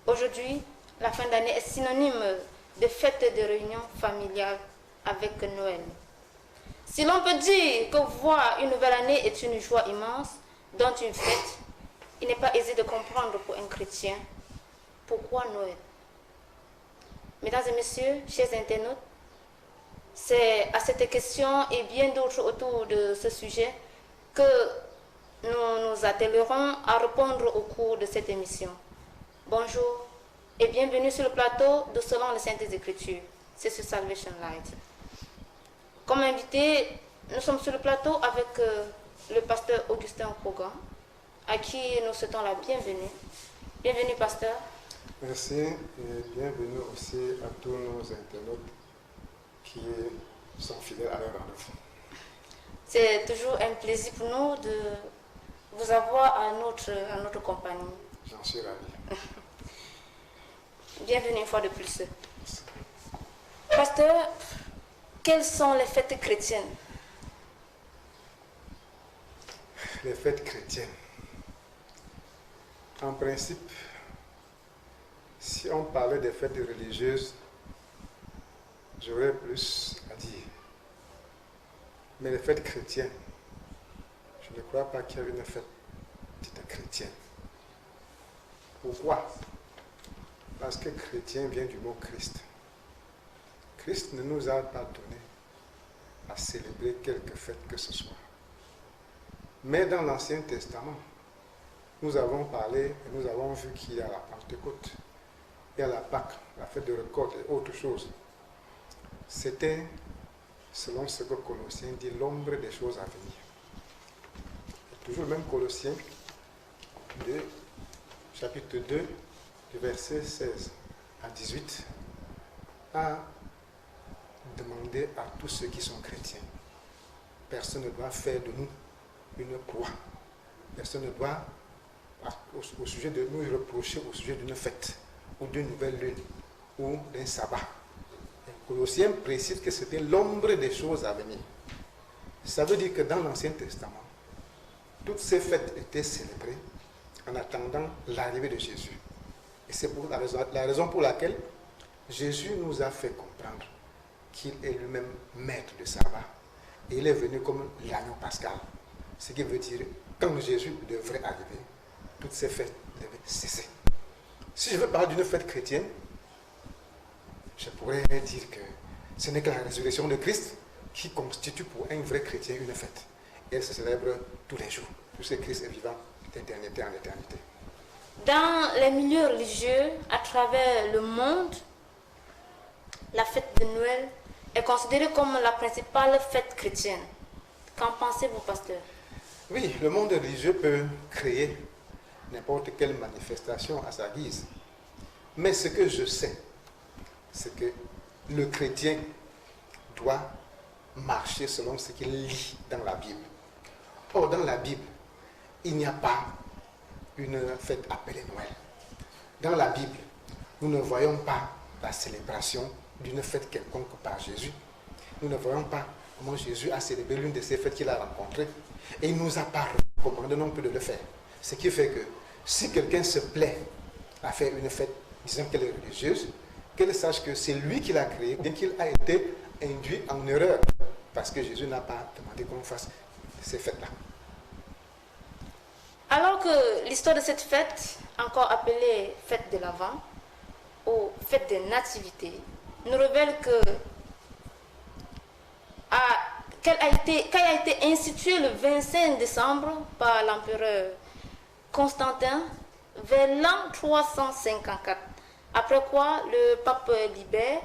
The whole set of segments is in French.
Aujourd'hui, la fin d'année est synonyme de fête et de réunion familiale avec Noël. Si l'on peut dire que voir une nouvelle année est une joie immense, dont une fête, il n'est pas aisé de comprendre pour un chrétien pourquoi Noël. Mesdames et messieurs, chers internautes, c'est à cette question et bien d'autres autour de ce sujet que nous nous attellerons à répondre au cours de cette émission. Bonjour et bienvenue sur le plateau de Selon les Saintes Écritures. C'est sur Salvation Light. Comme invité, nous sommes sur le plateau avec le pasteur Augustin Kogan, à qui nous souhaitons la bienvenue. Bienvenue, pasteur. Merci et bienvenue aussi à tous nos internautes qui sont fidèles à leur rendez-vous. C'est toujours un plaisir pour nous de vous avoir à notre compagnie. J'en suis ravi. Bienvenue une fois de plus. Pasteur, quelles sont les fêtes chrétiennes? Les fêtes chrétiennes. En principe, si on parlait des fêtes religieuses, j'aurais plus à dire. Mais les fêtes chrétiennes, je ne crois pas qu'il y ait une fête dite chrétienne. Pourquoi? Parce que chrétien vient du mot Christ. Christ ne nous a pas donné à célébrer quelque fête que ce soit. Mais dans l'Ancien Testament, nous avons parlé et nous avons vu qu'il y a la Pentecôte, il y a la Pâque, la fête de récolte et autre chose. C'était, selon ce que Colossiens dit, l'ombre des choses à venir. Et toujours même Colossiens 2, chapitre 2, du verset 16 à 18, a demandé à tous ceux qui sont chrétiens. Personne ne doit faire de nous une croix. Personne ne doit, au sujet de nous reprocher au sujet d'une fête, ou d'une nouvelle lune, ou d'un sabbat. Et Colossiens précise que c'était l'ombre des choses à venir. Ça veut dire que dans l'Ancien Testament, toutes ces fêtes étaient célébrées en attendant l'arrivée de Jésus. Et c'est pour la raison pour laquelle Jésus nous a fait comprendre qu'il est lui-même maître du sabbat. Et il est venu comme l'agneau pascal. Ce qui veut dire, quand Jésus devrait arriver, toutes ces fêtes devaient cesser. Si je veux parler d'une fête chrétienne, je pourrais dire que ce n'est que la résurrection de Christ qui constitue pour un vrai chrétien une fête. Et elle se célèbre tous les jours, puisque Christ est vivant d'éternité en éternité. Dans les milieux religieux, à travers le monde, la fête de Noël est considérée comme la principale fête chrétienne. Qu'en pensez-vous, pasteur? Oui, le monde religieux peut créer n'importe quelle manifestation à sa guise. Mais ce que je sais, c'est que le chrétien doit marcher selon ce qu'il lit dans la Bible. Or, dans la Bible, il n'y a pas une fête appelée Noël. Dans la Bible, nous ne voyons pas la célébration d'une fête quelconque par Jésus. Nous ne voyons pas comment Jésus a célébré l'une de ces fêtes qu'il a rencontrées. Et il ne nous a pas recommandé non plus de le faire. Ce qui fait que si quelqu'un se plaît à faire une fête, disant qu'elle est religieuse, qu'elle sache que c'est lui qui l'a créée, bien qu'il a été induit en erreur, parce que Jésus n'a pas demandé qu'on fasse ces fêtes-là. Alors que l'histoire de cette fête, encore appelée fête de l'Avent, ou fête des nativités, nous révèle qu'elle a été instituée le 25 décembre par l'empereur Constantin vers l'an 354, après quoi le pape Libère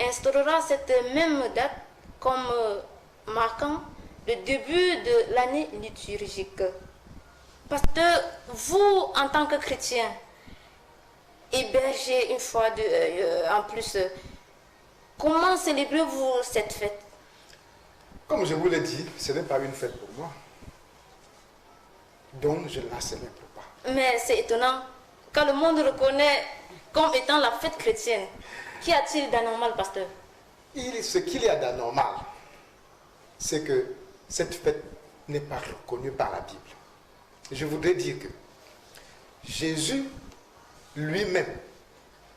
instaurera cette même date comme marquant le début de l'année liturgique. Pasteur, vous, en tant que chrétien, hébergé une fois en plus, comment célébrez-vous cette fête? Comme je vous l'ai dit, ce n'est pas une fête pour moi. Donc je ne la célèbre pas. Mais c'est étonnant, quand le monde reconnaît comme étant la fête chrétienne, qu'y a-t-il d'anormal, pasteur? Ce qu'il y a d'anormal, c'est que cette fête n'est pas reconnue par la Bible. Je voudrais dire que Jésus lui-même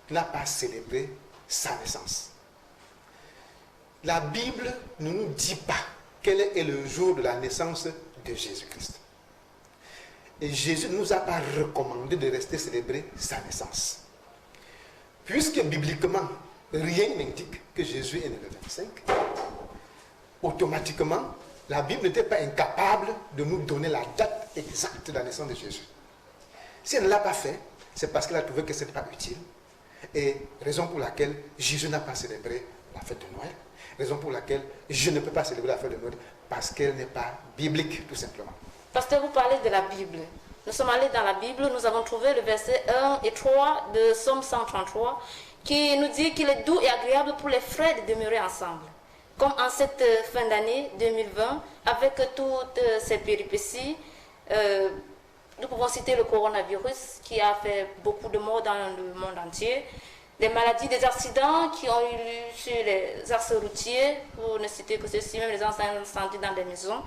n'a pas célébré sa naissance. La Bible ne nous dit pas quel est le jour de la naissance de Jésus-Christ. Et Jésus ne nous a pas recommandé de rester célébrer sa naissance. Puisque bibliquement, rien n'indique que Jésus est né le 25, automatiquement, la Bible n'était pas incapable de nous donner la date exacte de la naissance de Jésus. Si elle ne l'a pas fait, c'est parce qu'elle a trouvé que ce n'était pas utile. Et raison pour laquelle Jésus n'a pas célébré la fête de Noël. Raison pour laquelle je ne peux pas célébrer la fête de Noël, parce qu'elle n'est pas biblique, tout simplement. Pasteur, vous parlez de la Bible. Nous sommes allés dans la Bible, nous avons trouvé le verset 1 et 3 de Psaume 133 qui nous dit qu'il est doux et agréable pour les frères de demeurer ensemble. Comme en cette fin d'année 2020, avec toutes ces péripéties, nous pouvons citer le coronavirus qui a fait beaucoup de morts dans le monde entier, des maladies, des accidents qui ont eu lieu sur les axes routiers, pour ne citer que ceci, même les enseignants de santé dans des maisons.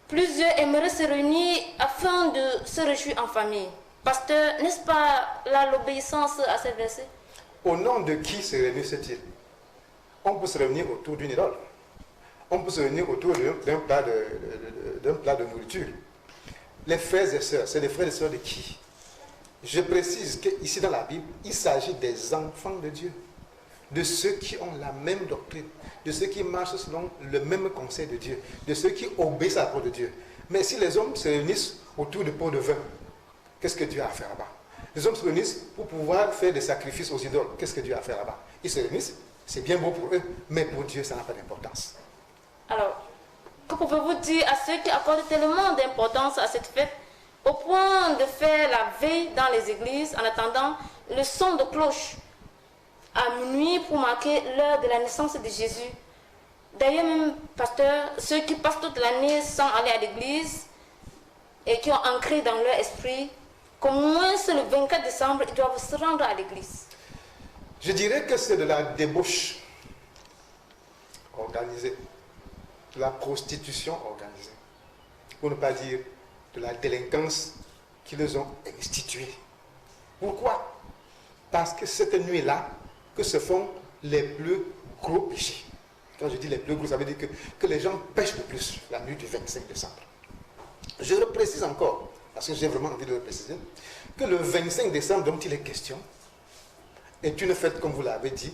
Plusieurs aimeraient se réunir afin de se réjouir en famille. Pasteur, n'est-ce pas là l'obéissance à ces versets? Au nom de qui se réunissent-ils? On peut se réunir autour d'une idole. On peut se réunir autour d'un plat de nourriture. Les frères et sœurs, c'est les frères et sœurs de qui? Je précise qu'ici dans la Bible, il s'agit des enfants de Dieu, de ceux qui ont la même doctrine, de ceux qui marchent selon le même conseil de Dieu, de ceux qui obéissent à la parole de Dieu. Mais si les hommes se réunissent autour de pots de vin, qu'est-ce que Dieu a à faire là-bas? Les hommes se réunissent pour pouvoir faire des sacrifices aux idoles. Qu'est-ce que Dieu a à faire là-bas? Ils se réunissent, c'est bien beau pour eux, mais pour Dieu, ça n'a pas d'importance. Alors, que pouvez-vous dire à ceux qui accordent tellement d'importance à cette fête, au point de faire la veille dans les églises en attendant le son de cloche à minuit pour marquer l'heure de la naissance de Jésus? D'ailleurs, même, pasteur, ceux qui passent toute l'année sans aller à l'église et qui ont ancré dans leur esprit qu'au moins le 24 décembre, ils doivent se rendre à l'église. Je dirais que c'est de la débauche organisée, de la prostitution organisée, pour ne pas dire de la délinquance qu'ils ont instituée. Pourquoi? Parce que cette nuit-là, que se font les plus gros péchés. Quand je dis les plus gros, ça veut dire que les gens pêchent le plus la nuit du 25 décembre. Je le précise encore, parce que j'ai vraiment envie de le préciser, que le 25 décembre dont il est question est une fête, comme vous l'avez dit,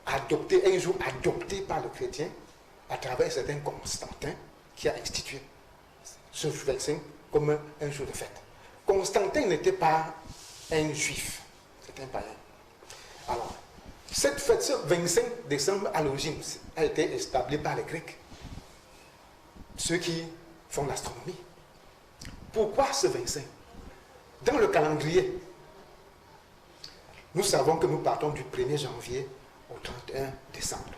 adoptée, un jour adopté par le chrétien à travers un certain Constantin qui a institué ce 25 comme un jour de fête. Constantin n'était pas un juif, c'était un païen. Alors, cette fête, ce 25 décembre, à l'origine, a été établie par les Grecs, ceux qui font l'astronomie. Pourquoi ce 25? Dans le calendrier, nous savons que nous partons du 1er janvier au 31 décembre.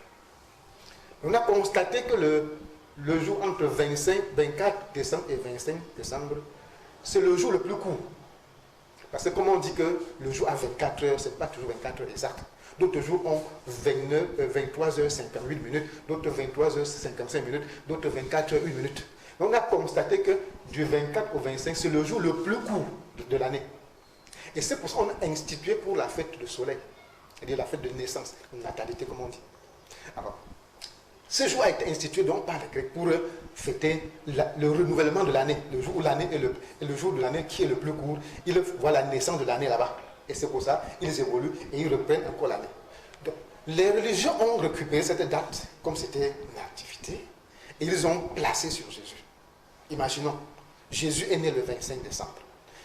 On a constaté que le jour entre 24 décembre et 25 décembre, c'est le jour le plus court. Parce que comme on dit que le jour a 24 heures, ce n'est pas toujours 24 heures exactes. D'autres jours ont 23h58 minutes, d'autres 23h55 minutes, d'autres 24h1 minute. On a constaté que du 24 au 25, c'est le jour le plus court de l'année. Et c'est pour ça qu'on a institué pour la fête du soleil, c'est-à-dire la fête de naissance, la natalité comme on dit. Alors, ce jour a été institué donc par les Grecs pour fêter le renouvellement de l'année, le jour où l'année est le jour de l'année qui est le plus court. Ils voient la naissance de l'année là-bas. Et c'est pour ça qu'ils évoluent et ils reprennent encore l'année. Donc, les religions ont récupéré cette date comme c'était une activité et ils ont placé sur Jésus. Imaginons, Jésus est né le 25 décembre.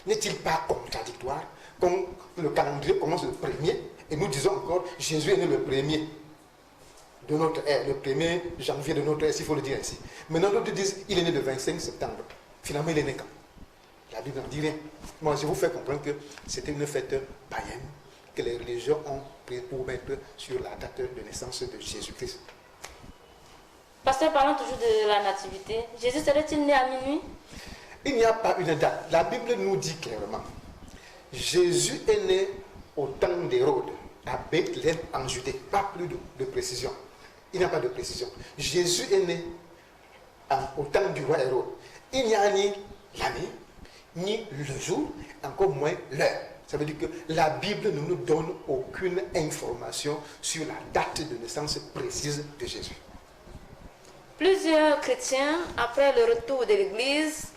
N'est-il pas contradictoire quand le calendrier commence le 1er et nous disons encore Jésus est né le 1er de notre ère, le 1er janvier de notre ère, s'il faut le dire ainsi. Maintenant, d'autres disent il est né le 25 septembre. Finalement, il est né quand? La Bible n'en dit rien. Moi, je vous fais comprendre que c'était une fête païenne que les religions ont pris pour mettre sur la date de naissance de Jésus-Christ. Pasteur, parlons toujours de la nativité. Jésus serait-il né à minuit? Il n'y a pas une date. La Bible nous dit clairement. Jésus est né au temps d'Hérode, à Bethléem en Judée. Pas plus de précision. Il n'y a pas de précision. Jésus est né au temps du roi Hérode. Il n'y a ni l'année, ni le jour, encore moins l'heure. Ça veut dire que la Bible ne nous donne aucune information sur la date de naissance précise de Jésus. Plusieurs chrétiens, après le retour de l'église,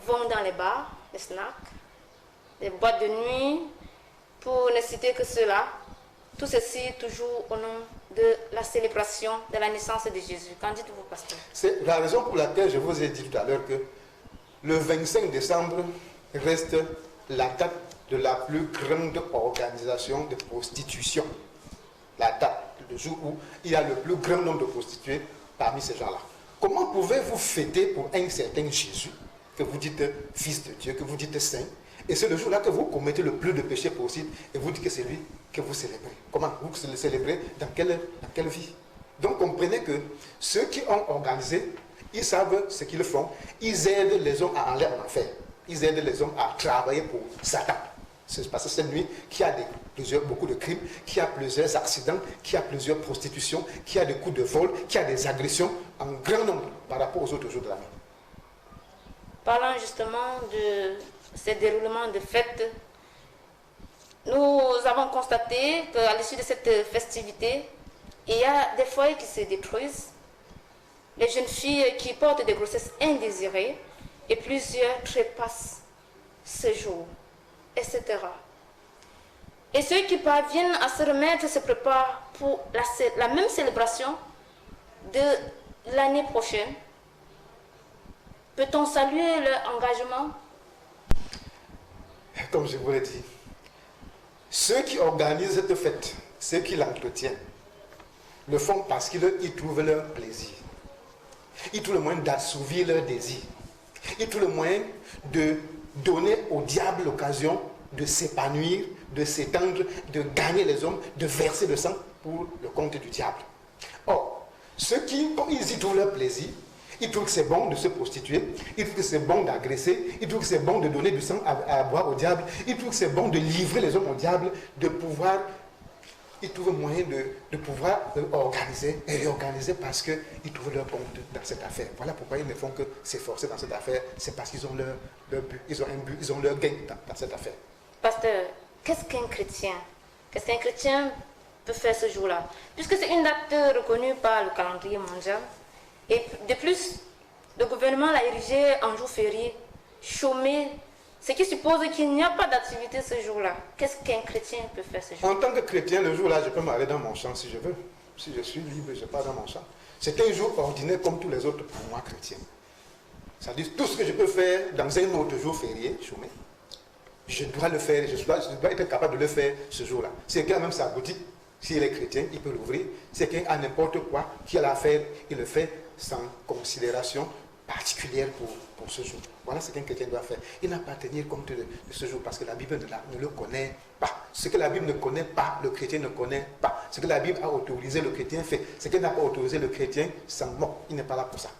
vont dans les bars, les snacks, les boîtes de nuit, pour ne citer que cela. Tout ceci toujours au nom de la célébration de la naissance de Jésus. Qu'en dites-vous, pasteur? C'est la raison pour laquelle je vous ai dit tout à l'heure que le 25 décembre reste la date de la plus grande organisation de prostitution. La date, le jour où il y a le plus grand nombre de prostituées parmi ces gens-là. Comment pouvez-vous fêter pour un certain Jésus, que vous dites fils de Dieu, que vous dites saint, et c'est le jour-là que vous commettez le plus de péchés possible, et vous dites que c'est lui que vous célébrez? Comment vous le célébrez? Dans quelle vie? Donc comprenez que ceux qui ont organisé, ils savent ce qu'ils font. Ils aident les hommes à aller en enfer. Ils aident les hommes à travailler pour Satan. C'est parce que cette nuit qu'il y a beaucoup de crimes, qu'il y a plusieurs accidents, qu'il y a plusieurs prostitutions, qu'il y a des coups de vol, qu'il y a des agressions en grand nombre par rapport aux autres jours de l'année. Parlant justement de ces déroulements de fêtes, nous avons constaté qu'à l'issue de cette festivité, il y a des foyers qui se détruisent, les jeunes filles qui portent des grossesses indésirées, et plusieurs trépassent ce jour, etc. Et ceux qui parviennent à se remettre se préparent pour la même célébration de l'année prochaine. Peut-on saluer leur engagement? Comme je vous l'ai dit, ceux qui organisent cette fête, ceux qui l'entretiennent, le font parce qu'ils trouvent leur plaisir. Ils trouvent le moyen d'assouvir leur désir. Ils trouvent le moyen de donner au diable l'occasion de s'épanouir, de s'étendre, de gagner les hommes, de verser le sang pour le compte du diable. Or, ceux qui, comme ils y trouvent leur plaisir, ils trouvent que c'est bon de se prostituer, ils trouvent que c'est bon d'agresser, ils trouvent que c'est bon de donner du sang à boire au diable, ils trouvent que c'est bon de livrer les hommes au diable, de pouvoir, ils trouvent moyen de pouvoir organiser et réorganiser parce qu'ils trouvent leur compte dans cette affaire. Voilà pourquoi ils ne font que s'efforcer dans cette affaire, c'est parce qu'ils ont leur but, ils ont un but, ils ont leur gain dans cette affaire. Pasteur, qu'est-ce qu'un chrétien peut faire ce jour-là? Puisque c'est une date reconnue par le calendrier mondial. Et de plus, le gouvernement l'a érigé en jour férié, chômé, ce qui suppose qu'il n'y a pas d'activité ce jour-là. Qu'est-ce qu'un chrétien peut faire ce jour-là? En tant que chrétien, le jour-là, je peux m'aller dans mon champ si je veux. Si je suis libre, je pars dans mon champ. C'est un jour ordinaire comme tous les autres pour moi, chrétien. C'est-à-dire tout ce que je peux faire dans un autre jour férié, chômé, je dois le faire, je dois être capable de le faire ce jour-là. Si quelqu'un a même sa boutique, s'il est chrétien, il peut l'ouvrir. Si quelqu'un a n'importe quoi qu'il a à faire, il le fait sans considération particulière pour ce jour. Voilà ce qu'un chrétien doit faire. Il n'a pas à tenir compte de ce jour parce que la Bible ne le connaît pas. Ce que la Bible ne connaît pas, le chrétien ne connaît pas. Ce que la Bible a autorisé, le chrétien fait. Ce qu'elle n'a pas autorisé, le chrétien s'en moque. Il n'est pas là pour ça.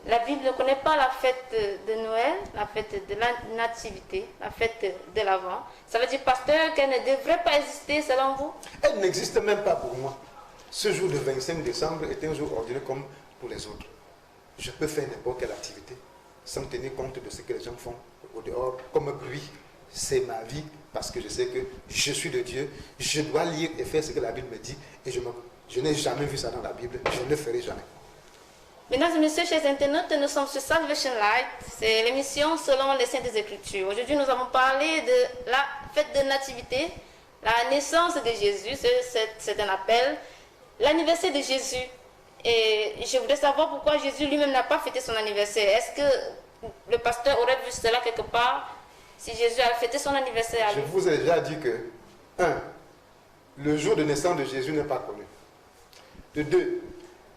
La Bible ne connaît pas la fête de Noël, la fête de la nativité, la fête de l'Avent. Ça veut dire, pasteur, qu'elle ne devrait pas exister selon vous? Elle n'existe même pas pour moi. Ce jour de 25 décembre est un jour ordinaire comme pour les autres. Je peux faire n'importe quelle activité sans tenir compte de ce que les gens font au dehors. Comme lui, c'est ma vie parce que je sais que je suis de Dieu. Je dois lire et faire ce que la Bible me dit. Et je n'ai jamais vu ça dans la Bible. Je ne le ferai jamais. Mesdames et messieurs, chers internautes, nous sommes sur Salvation Light. C'est l'émission selon les Saintes Écritures. Aujourd'hui, nous avons parlé de la fête de nativité, la naissance de Jésus, c'est un appel, l'anniversaire de Jésus. Et je voudrais savoir pourquoi Jésus lui-même n'a pas fêté son anniversaire. Est-ce que le pasteur aurait vu cela quelque part si Jésus a fêté son anniversaire à lui? Je vous ai déjà dit que, 1, le jour de naissance de Jésus n'est pas connu. De 2,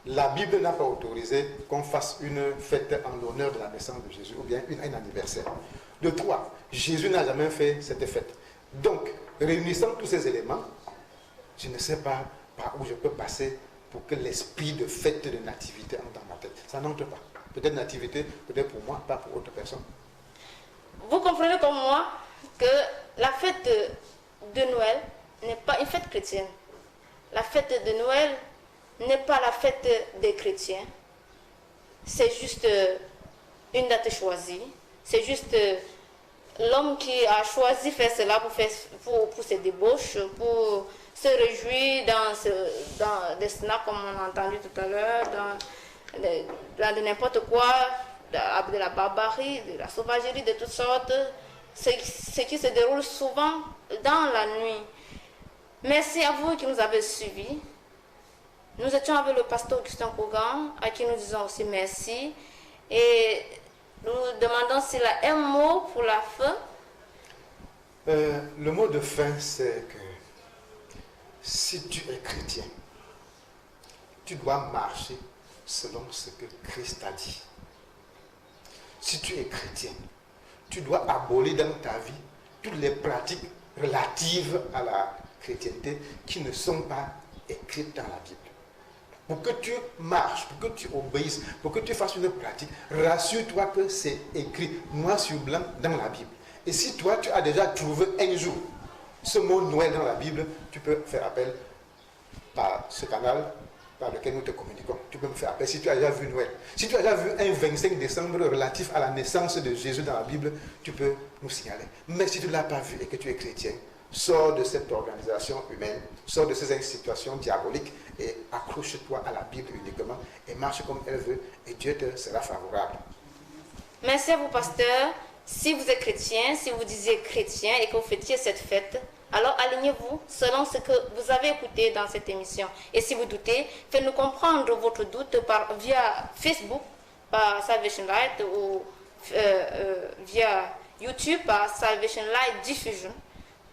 la Bible n'a pas autorisé qu'on fasse une fête en l'honneur de la naissance de Jésus ou bien un anniversaire. De 3, Jésus n'a jamais fait cette fête. Donc, réunissant tous ces éléments, je ne sais pas par où je peux passer pour que l'esprit de fête de nativité entre dans ma tête. Ça n'entre pas. Peut-être nativité, peut-être pour moi, pas pour autre personne. Vous comprenez comme moi que la fête de Noël n'est pas une fête chrétienne. La fête de Noël n'est pas la fête des chrétiens. C'est juste une date choisie. C'est juste l'homme qui a choisi faire cela pour ses débauches, pour se réjouir dans des snacks comme on a entendu tout à l'heure, dans de n'importe quoi, de la barbarie, de la sauvagerie, de toutes sortes, ce qui se déroule souvent dans la nuit. Merci à vous qui nous avez suivis. Nous étions avec le pasteur Augustin Kogan, à qui nous disons aussi merci. Et nous demandons s'il a un mot pour la fin. Le mot de fin, c'est que si tu es chrétien, tu dois marcher selon ce que Christ a dit. Si tu es chrétien, tu dois abolir dans ta vie toutes les pratiques relatives à la chrétienté qui ne sont pas écrites dans la Bible. Pour que tu marches, pour que tu obéisses, pour que tu fasses une pratique, rassure-toi que c'est écrit noir sur blanc dans la Bible. Et si toi, tu as déjà trouvé un jour ce mot Noël dans la Bible, tu peux faire appel par ce canal par lequel nous te communiquons. Tu peux me faire appel si tu as déjà vu Noël. Si tu as déjà vu un 25 décembre relatif à la naissance de Jésus dans la Bible, tu peux nous signaler. Mais si tu ne l'as pas vu et que tu es chrétien, sors de cette organisation humaine, sors de ces situations diaboliques et accroche-toi à la Bible uniquement et marche comme elle veut et Dieu te sera favorable. Merci à vous, pasteur. Si vous êtes chrétien, si vous disiez chrétien et que vous fêtiez cette fête, alors alignez-vous selon ce que vous avez écouté dans cette émission. Et si vous doutez, faites-nous comprendre votre doute via Facebook, par Salvation Light, ou via YouTube, par Salvation Light Diffusion,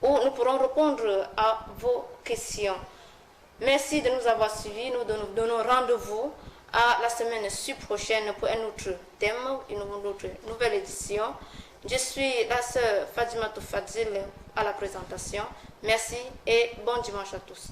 où nous pourrons répondre à vos questions. Merci de nous avoir suivis. Nous donnons rendez-vous à la semaine prochaine pour un autre thème, une autre nouvelle édition. Je suis la sœur Fadimatou Fadil à la présentation. Merci et bon dimanche à tous.